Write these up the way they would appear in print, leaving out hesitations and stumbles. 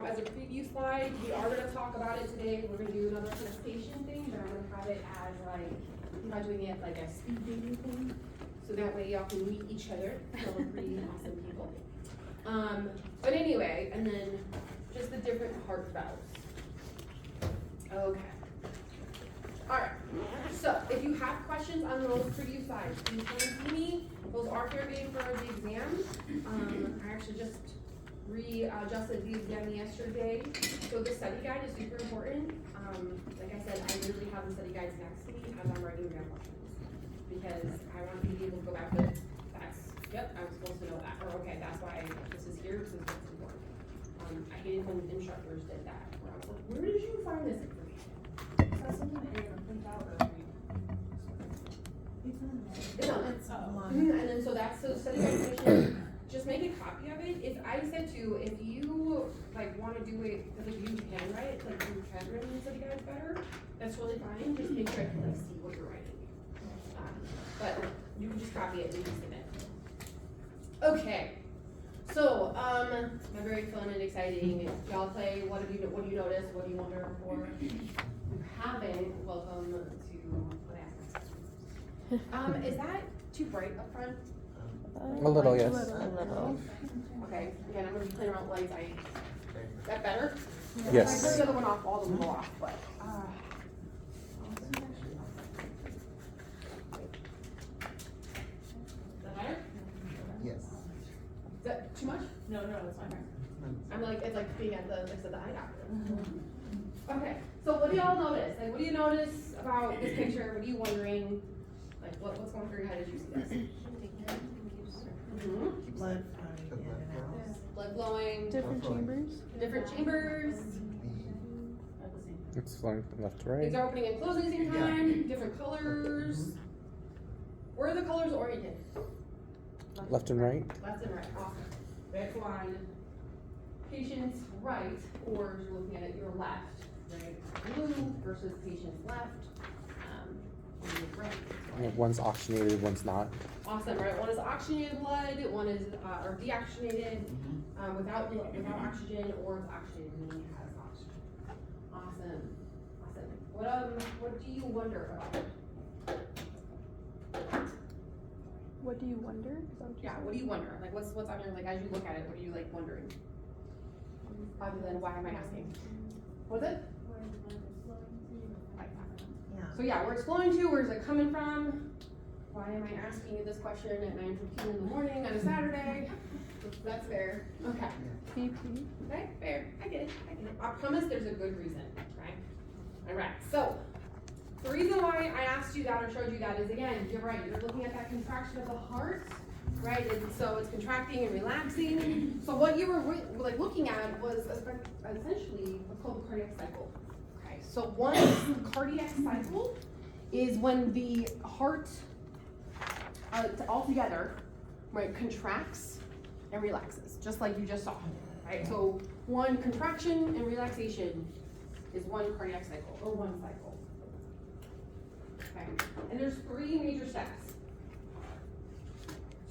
As a preview slide, we are gonna talk about it today. We're gonna do another kind of station thing, but I'm gonna have it as like, I'm not doing it like a speed dating thing. So that way y'all can meet each other. Y'all are pretty awesome people. But anyway, and then just the different heart valves. Okay. Alright, so if you have questions on those preview slides, please come and see me. Those are fair game for the exam. I actually just readjusted the exam yesterday. So the study guide is super important. Like I said, I literally have the study guides next to me as I'm writing exam questions. Because I want you to be able to go back with, yep, I was supposed to know that. Or okay, that's why this is here, because it's important. I hated when instructors did that. Where I was like, where did you find this information? Is that something that you're gonna print out or? It's on it. And then so that's the study guide information. Just make a copy of it. If I said to, if you like want to do it, like you can write it, like you can write the study guides better, that's really fine. Just make sure I can like see what you're writing. But you can just copy it and use it. Okay. So, my very fun and exciting, y'all play, what do you notice? What do you wonder for? If you haven't, welcome to what is that too bright up front? A little, yes. A little. Okay, again, I'm gonna be playing around with lights. That better? Yes. If I turn the other one off, all of them go off, but, Is that better? Yes. Is that too much? No, it's fine. I'm like, it's like being at the, next to the eye doctor. Okay, so what do y'all notice? Like, what do you notice about this picture? What are you wondering? Like, what's going through your head as you see this? Mhm. Blood flowing in and out. Blood flowing, Different chambers. different chambers, It's flowing from left to things right. are opening and closing at the same time, different colors. Where are the colors oriented? Left and right. Left and right, awesome. Back on patient's right, or you're looking at it, your left, right? Blue versus patient's left, on your right. Yeah, one's oxygenated, one's not. Awesome, right? One is oxygenated blood, one is, or deoxygenated, without oxygen, or it's oxygenated meaning it has oxygen. Awesome, awesome. What do you wonder about? What do you wonder? Is that what you Yeah, said? what do you wonder? Like, what's on your, like, as you look at it, what are you, like, wondering? Other than, why am I asking? What's it? Yeah. So yeah, where it's flowing to, where's it coming from? Why am I asking you this question at 9:15 in the morning on a Saturday? That's fair. Okay. BP. Okay, fair. I get it. I promise there's a good reason, right? Alright, so the reason why I asked you that or showed you that is, again, you're right, you're looking at that contraction of the heart, right? And so it's contracting and relaxing. So what you were like looking at was essentially what's called the cardiac cycle. Okay, so one cardiac cycle is when the heart altogether, right, contracts and relaxes, just like you just saw, right? So one contraction and relaxation is one cardiac cycle, or one cycle. Okay, and there's three major steps.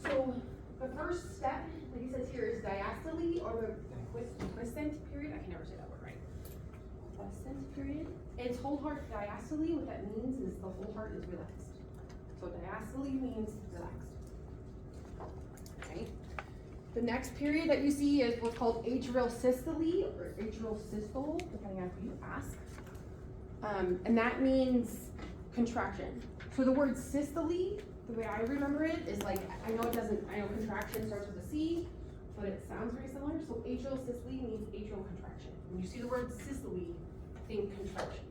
So the first step, like it says here, is diastole, or the quiescent period. I can never say that word right. Quiescent period. It's whole heart diastole. What that means is the whole heart is relaxed. So diastole means relaxed. Okay. The next period that you see is what's called atrial systole, or atrial systole, depending on who you ask. And that means contraction. So the word systole, the way I remember it, is like, I know contraction starts with a C, but it sounds very similar. So atrial systole means atrial contraction. When you see the word systole, think contraction.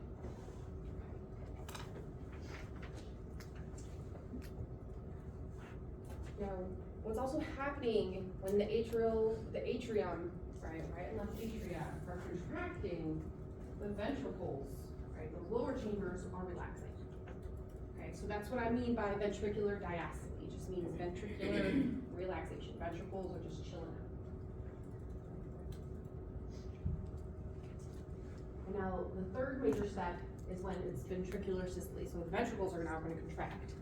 Now, what's also happening when the atrium, right and left atria are contracting, the ventricles, right, the lower chambers are relaxing. Okay, so that's what I mean by ventricular diastole. It just means ventricular relaxation. Ventricles are just chilling out. And now the third major step is when it's ventricular systole. So the ventricles are now going to contract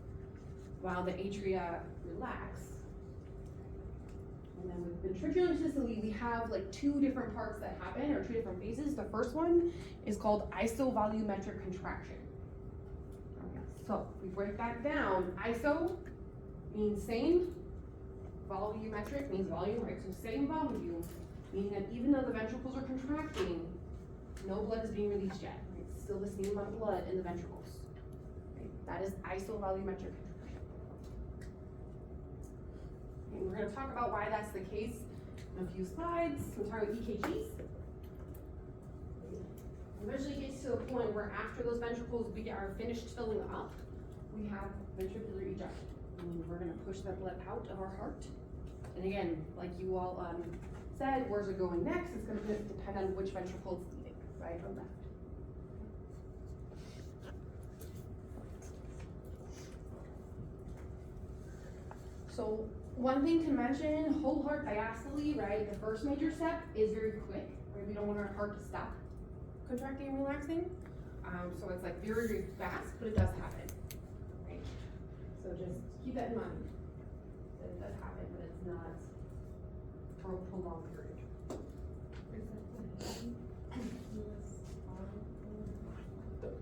while the atria relax. And then with ventricular systole, we have like two different parts that happen, or two different phases. The first one is called isovolumetric contraction. Okay, so if we break that down, iso means same, volumetric means volume, right? So same volume, meaning that even though the ventricles are contracting, no blood is being released yet. Right? It's still the same amount of blood in the ventricles. Right? That is isovolumetric contraction. And we're going to talk about why that's the case in a few slides. We'll talk about EKGs. Eventually it gets to a point where after those ventricles are finished filling up, we have ventricular ejection. And we're going to push that blood out of our heart. And again, like you all said, where's it going next? It's going to depend on which ventricle it's leaving, right or left. So one thing to mention, whole heart diastole, right? The first major step is very quick, right? We don't want our heart to stop contracting and relaxing. So it's like very, very fast, but it does happen, right? So just keep that in mind. That it does happen, but it's not for a prolonged period.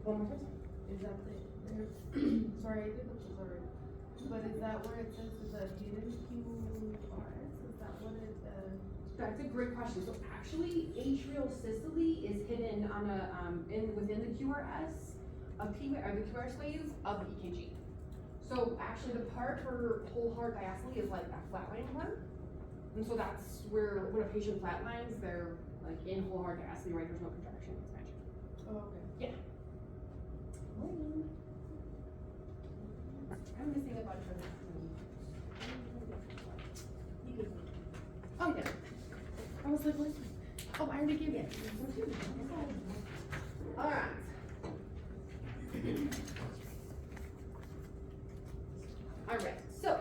One more time? Is that the, sorry, I did look blurred, but is that where it says the hidden QRS? Is that what it, That's a great question. So actually, atrial systole is hidden on a within the QRS of the QRS waves of the EKG. So actually, the part for whole heart diastole is like that flatline part, and so that's where when a patient flatlines, they're like in whole heart diastole, right? There's no contraction expansion. oh, okay. Yeah. I'm missing a bunch of. Oh yeah. I was like, what? Oh, I already gave it. All right. All right. So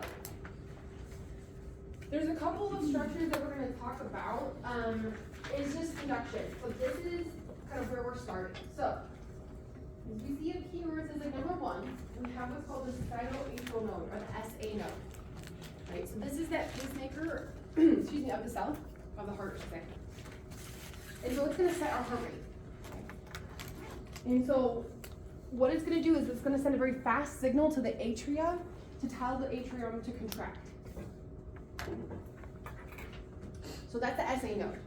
there's a couple of structures that we're going to talk about. It's just conduction. So this is kind of where we're starting. So as we see up here, it says like number one, we have what's called the sinoatrial node, or the SA node. Right. So this is that pacemaker, excuse me, of the cell. Of the heart, I should say. And so it's going to set our heart rate. And so what it's going to do is it's going to send a very fast signal to the atria to tell the atrium to contract. So that's the SA node.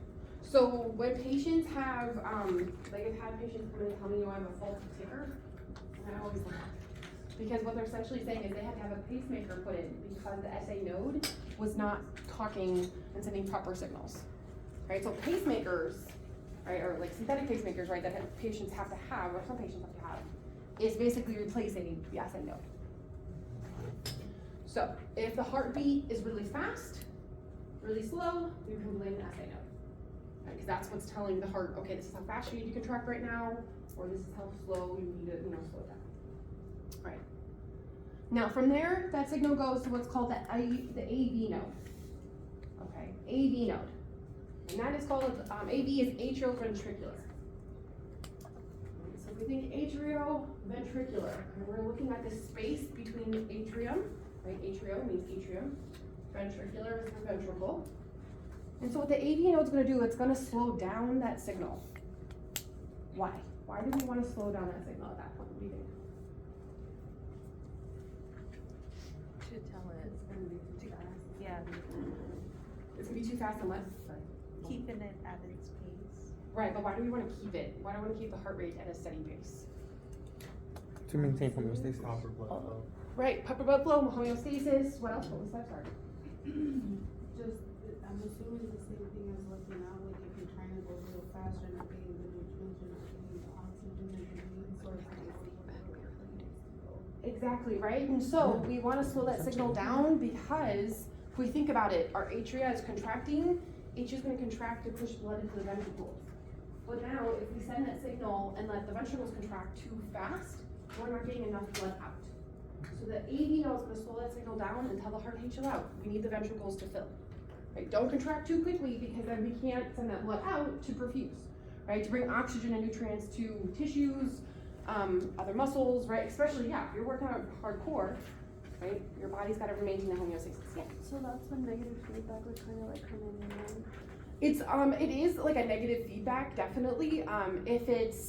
So when patients have, like I've had patients come in and tell me, I have a faulty ticker, and I always laugh. Because what they're essentially saying is they had to have a pacemaker put in because the SA node was not talking and sending proper signals, right? So pacemakers, right, or like synthetic pacemakers, right, that patients have to have, or some patients have to have, is basically replacing the SA node. So if the heartbeat is really fast, really slow, you can blame the SA node, right? Because that's what's telling the heart, okay, this is how fast you need to contract right now, or this is how slow you need to, slow it down. Right. Now from there, that signal goes to what's called the AV node. Okay, AV node. And that is called, AV is atrioventricular. So if we think atrioventricular, and we're looking at the space between the atrium, right? Atrio means atrium. Ventricular is the ventricle. And so what the AV node is going to do, it's going to slow down that signal. Why? Why do we want to slow down that signal at that point? What do you think? To tell it. It's gonna be too fast. Yeah. It's going to be too fast and less. Keeping it at its pace. Right, but why do we want to keep it? Why do we want to keep the heart rate at a steady pace? To maintain homeostasis. Proper blood flow. Right, proper blood flow, homeostasis. What else? What was that? Sorry. Just, I'm assuming the same thing as like now, like if you're trying to go real fast, you're not getting the nutrients, you're not getting the oxygen that you need, so it's like Exactly, right? And so we want to slow that signal down because if we think about it, our atria is contracting. Atria is going to contract to push blood into the ventricles. But now, if we send that signal and let the ventricles contract too fast, we're not getting enough blood out. So the AV node is going to slow that signal down and tell the heart, hey, chill out. We need the ventricles to fill. Right? Don't contract too quickly because then we can't send that blood out to perfuse, right? To bring oxygen and nutrients to tissues, other muscles, right? Especially, yeah, if you're working out hardcore, right? Your body's gotta maintain the homeostasis, yeah. So that's when negative feedback would kind of like come in and then. It is like a negative feedback, definitely. If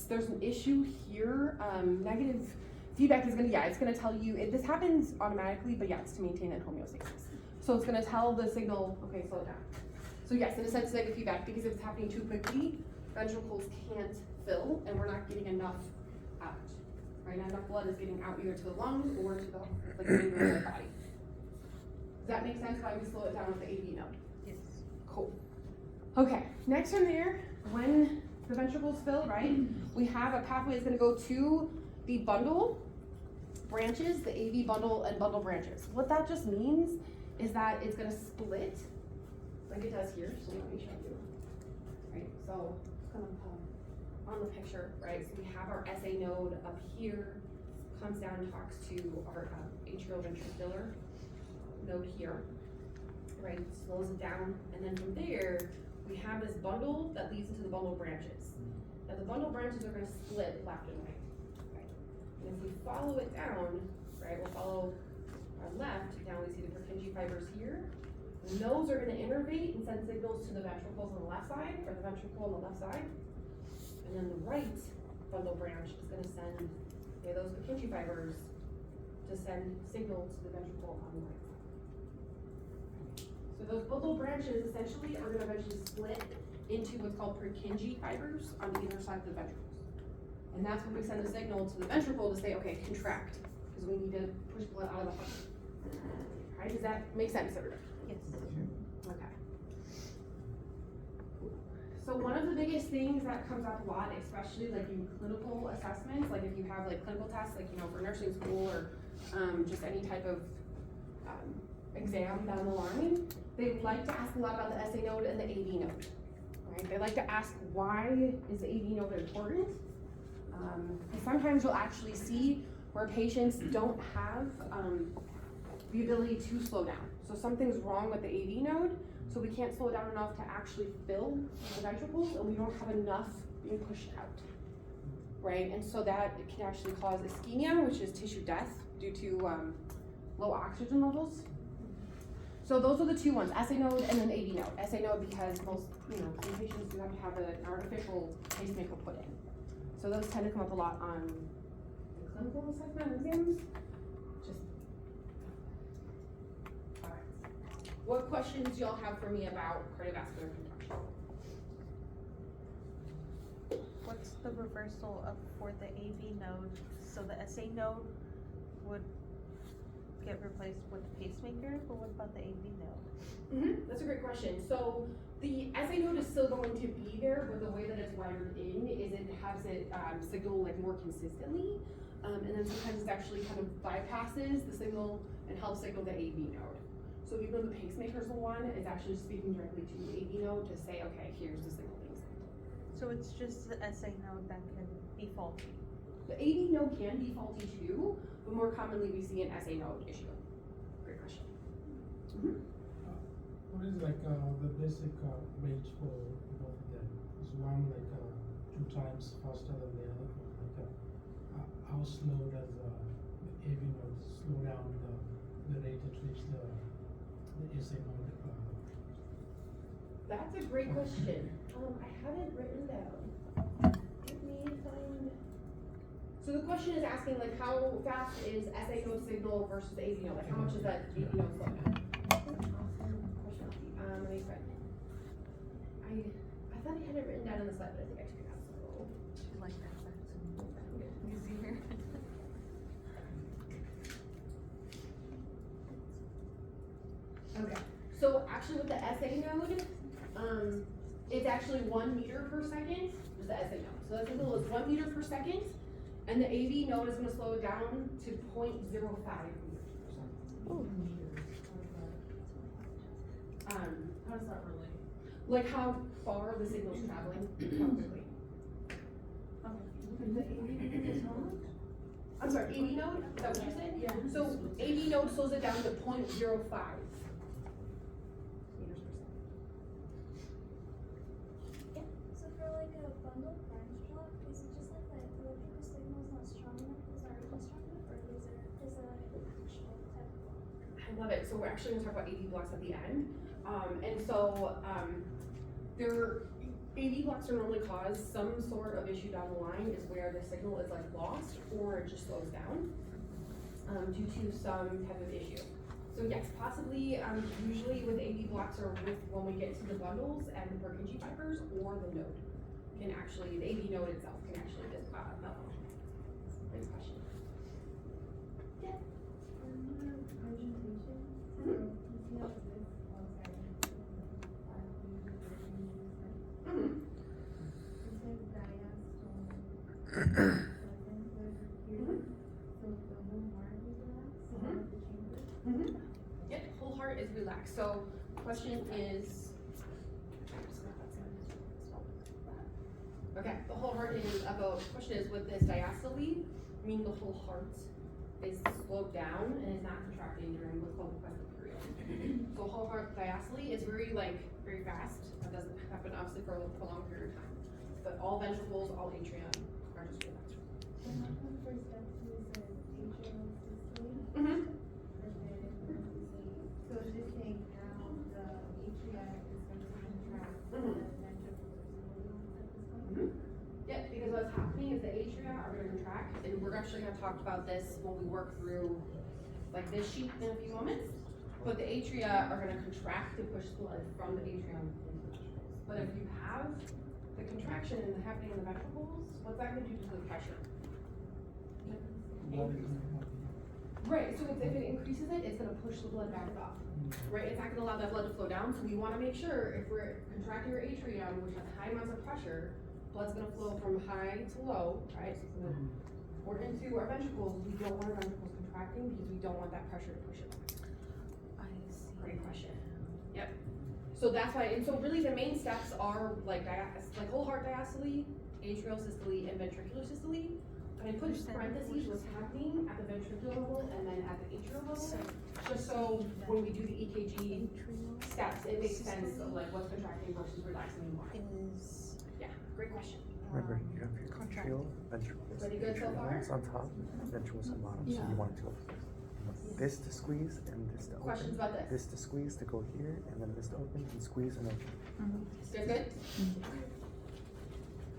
there's an issue here, negative feedback is it's gonna tell you, this happens automatically, but yeah, it's to maintain that homeostasis. So it's gonna tell the signal, okay, slow it down. So yes, in a sense, negative feedback, because if it's happening too quickly, ventricles can't fill, and we're not getting enough out, right? Not enough blood is getting out either to the lungs or to the remainder of the body. Does that make sense why we slow it down with the AV node? Yes. Cool. Okay, next from there, when the ventricles fill, right, we have a pathway that's gonna go to the bundle branches, the AV bundle and bundle branches. What that just means is that it's gonna split, like it does here, so let me show you. Right, so it's kind of on the picture, right, so we have our SA node up here, comes down and talks to our atrioventricular node here, right, slows it down, and then from there, we have this bundle that leads into the bundle branches. Now the bundle branches are gonna split left and right, right? And if we follow it down, right, we'll follow our left, down we see the Purkinje fibers here. And those are gonna innervate and send signals to the ventricles on the left side, or the ventricle on the left side. And then the right bundle branch is gonna send those Purkinje fibers to send signal to the ventricle on the right side. So those bundle branches essentially are gonna eventually split into what's called Purkinje fibers on the inner side of the ventricles. And that's when we send the signal to the ventricle to say, okay, contract, because we need to push blood out of the heart. Right, does that make sense, everybody? Yes. Okay. So one of the biggest things that comes up a lot, especially like in clinical assessments, like if you have like clinical tests, like, for nursing school or just any type of exam down the line, they like to ask a lot about the SA node and the AV node, right? They like to ask, why is the AV node important? And sometimes you'll actually see where patients don't have the ability to slow down. So something's wrong with the AV node, so we can't slow it down enough to actually fill the ventricles, and we don't have enough being pushed out, right? And so that it can actually cause ischemia, which is tissue death due to low oxygen levels. So those are the two ones, SA node and then AV node. SA node because most, some patients do have to have an artificial pacemaker put in. So those tend to come up a lot on the clinical assessment exams. All right. What questions y'all have for me about cardiovascular contraction? What's the reversal of for the AV node? So the SA node would get replaced with the pacemaker, but what about the AV node? That's a great question. So the SA node is still going to be there, but the way that it's wired in is it has it signal like more consistently, and then sometimes it actually kind of bypasses the signal and helps signal the AV node. So even though the pacemaker is the one, it's actually speaking directly to the AV node to say, okay, here's the signal being sent. So it's just the SA node that can be faulty. The AV node can be faulty too, but more commonly we see an SA node issue. Great question. What is like the basic range for both of them? Is one like 2 times faster than the other? Like how slow does the AV node slow down the rate at which the SA node? That's a great question. I have it written down. Let me find. So the question is asking like how fast is SA node signal versus the AV node? Like how much is that AV node slow down? Let me find it. I thought I had it written down on the slide, but I think I took it out. So I like that. That's easier. okay. So actually with the SA node, it's actually 1 meter per second is the SA node. So that signal is 1 meter per second, and the AV node is going to slow it down to 0.05 meters per second. How does that relate? Like how far the signal's traveling, how quickly. I'm sorry, AV node, is that what you said? Yeah. So AV node slows it down to 0.05 meters per second. Yeah, so for like a bundle branch block, is it just like the electrical signal is not strong enough, is not really strong enough, or is it an actual type of I love it. So we're actually gonna talk about AV blocks at the end. And so, their AV blocks are normally cause some sort of issue down the line is where the signal is like lost or it just slows down, due to some type of issue. So yes, possibly, usually with AV blocks or with, when we get to the bundles and the Purkinje fibers or the node can actually, the AV node itself can actually just, malfunction. Great question. Yeah. Mhm. Mhm. Mhm. Yep, whole heart is relaxed. So question is, okay, the whole heart is about, question is with this diastole, meaning the whole heart is slowed down and is not contracting during what's called the quiescent period. So whole heart diastole is very very fast. That doesn't happen obviously for a prolonged period of time. But all ventricles, all atria are just relaxed. Mm-hmm. So it's just saying now the atria is going to contract and the ventricles are slowly at this point? Yeah, because what's happening is the atria are going to contract, and we're actually going to talk about this when we work through like this sheet in a few moments. But the atria are going to contract to push blood from the atrium into the ventricles. But if you have the contraction and the happening in the ventricles, what's that going to do to the pressure? Right, so if it increases it, it's gonna push the blood back up, right? It's not gonna allow that blood to flow down, so we wanna make sure if we're contracting our atrium, which has high amounts of pressure, blood's gonna flow from high to low, right? So it's gonna pour into our ventricles. We don't want our ventricles contracting because we don't want that pressure to push it back. I see. Great question. Yep. So that's why, and so really the main steps are like whole heart diastole, atrial systole, and ventricular systole. And I put in parentheses what's happening at the ventricular level and then at the atrial level, just so when we do the EKG steps, it makes sense of like what's contracting versus relaxing and why. Yeah, great question. Remember, you have your atrial, ventricles, Pretty good so far? atrials on top, ventricles on bottom, so you want it to go this to squeeze and this to open. Questions about this? This to squeeze to go here, and then this to open and squeeze and open. Good, good?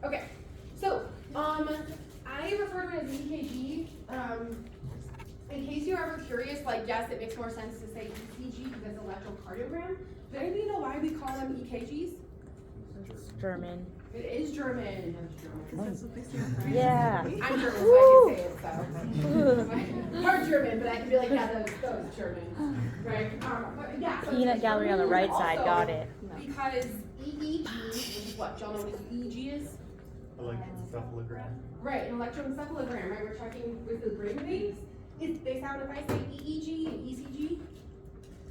Okay, so, I refer to it as EKG, in case you're ever curious, like, yes, it makes more sense to say ECG because it's electrocardiogram. Does anybody know why we call them EKGs? It's German. It is German. Yeah. I'm German, so I can say it, so. Hard German, but I can be like, yeah, that was German, right? But yeah. so Peanut it's gallery on the German right side, also got it. Because EEG, which is what, y'all know what EEG is? Electroencephalogram. Right, an electroencephalogram, right? We're checking with the brain waves. They sound, if I say EEG and ECG,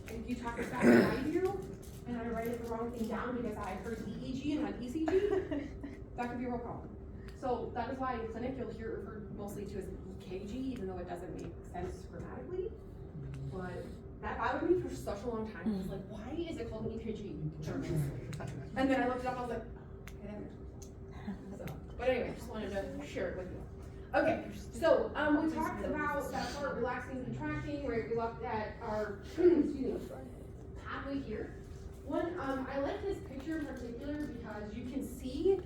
and you talk as fast as I do, and I write the wrong thing down because I heard EEG and not ECG, that could be a real problem. So that is why in clinic you'll hear it referred mostly to as EKG, even though it doesn't make sense grammatically. But that bothered me for such a long time. I was like, why is it called an EKG? German. And then I looked it up, I was like, okay, that makes sense. So, but anyway, just wanted to share it with you. Okay, so we talked about that part relaxing and contracting, where we looked at our excuse me, pathway here. One, I like this picture in particular because you can see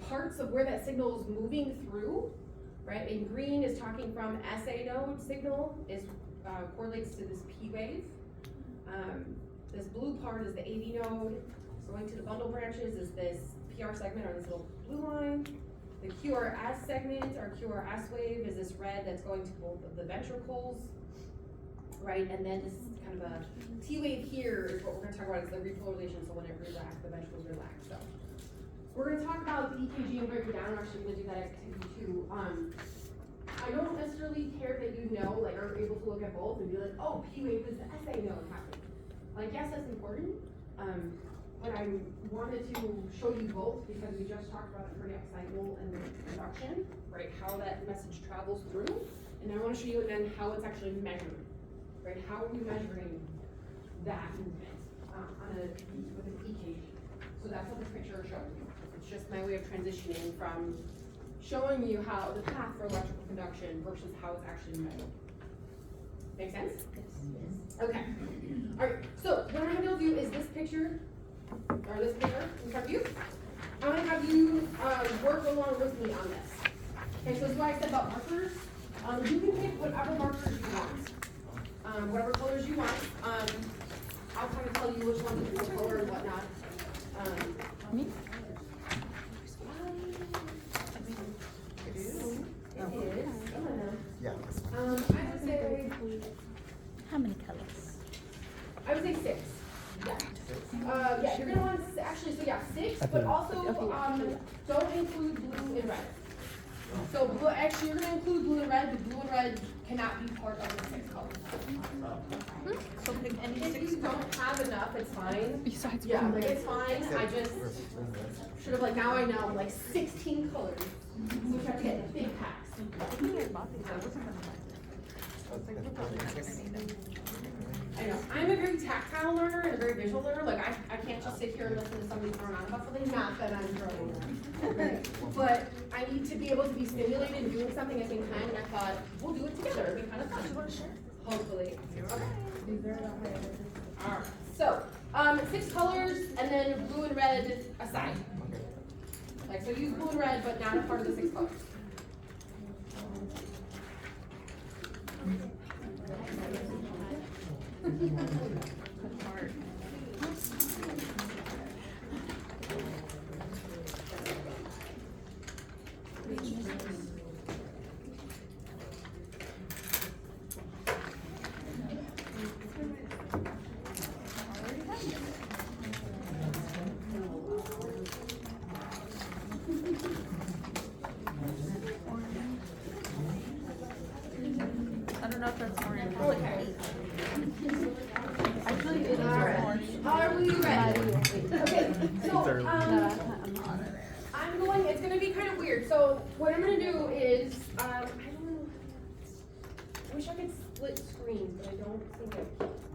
parts of where that signal is moving through, right? In green is talking from SA node signal, is correlates to this P wave. This blue part is the AV node. So going to the bundle branches is this PR segment, or this little blue line. The QRS segment, or QRS wave, is this red that's going to both of the ventricles, right? And then this is kind of a T wave here is what we're gonna talk about, is the repolarization, so when it relaxes, the ventricles relax. So we're gonna talk about the EKG and break it down. We're actually gonna do that activity too. I don't necessarily care that you know, like, are able to look at both and be like, oh, P wave is the SA node happening. Like, yes, that's important. But I wanted to show you both because we just talked about the cardiac cycle and the conduction, right? How that message travels through. And I want to show you then how it's actually measured, right? How are we measuring that movement with an EKG? So that's what the picture shows you. It's just my way of transitioning from showing you how the path for electrical conduction versus how it's actually measured. Make sense? Okay. Alright, so what I'm gonna do is this picture, or this paper in front of you, I'm gonna have you, work along with me on this. Okay, so this is what I said about markers. You can pick whatever markers you want. Whatever colors you want. I'll kind of tell you which ones are what color and whatnot. It is, Yeah. I would say, How many colors? I would say 6. Yeah, you're gonna want, actually, so yeah, 6, but also, don't include blue and red. So blue, actually, you're gonna include blue and red, but blue and red cannot be part of the 6 colors. So pick any If 6 you don't have enough, it's fine. Besides Yeah, like it's fine, I just should have, like, now I know, like 16 colors, so we have to get big packs. I know, I'm a very tactile learner and a very visual learner, like I can't just sit here and listen to somebody throwing on about something, not that I'm throwing. But I need to be able to be stimulated and doing something at the same time, and I thought, we'll do it together, it'll be kind of fun. Hopefully. Okay. Alright, so, 6 colors, and then blue and red aside. Like, so use blue and red, but not a part of the 6 colors. I don't know if that's orange. Okay. Actually, it is Alright. orange. Are we ready? Okay, so, I'm going, it's gonna be kind of weird, so what I'm gonna do is, I don't know, I wish I could split screens, but I don't think I can.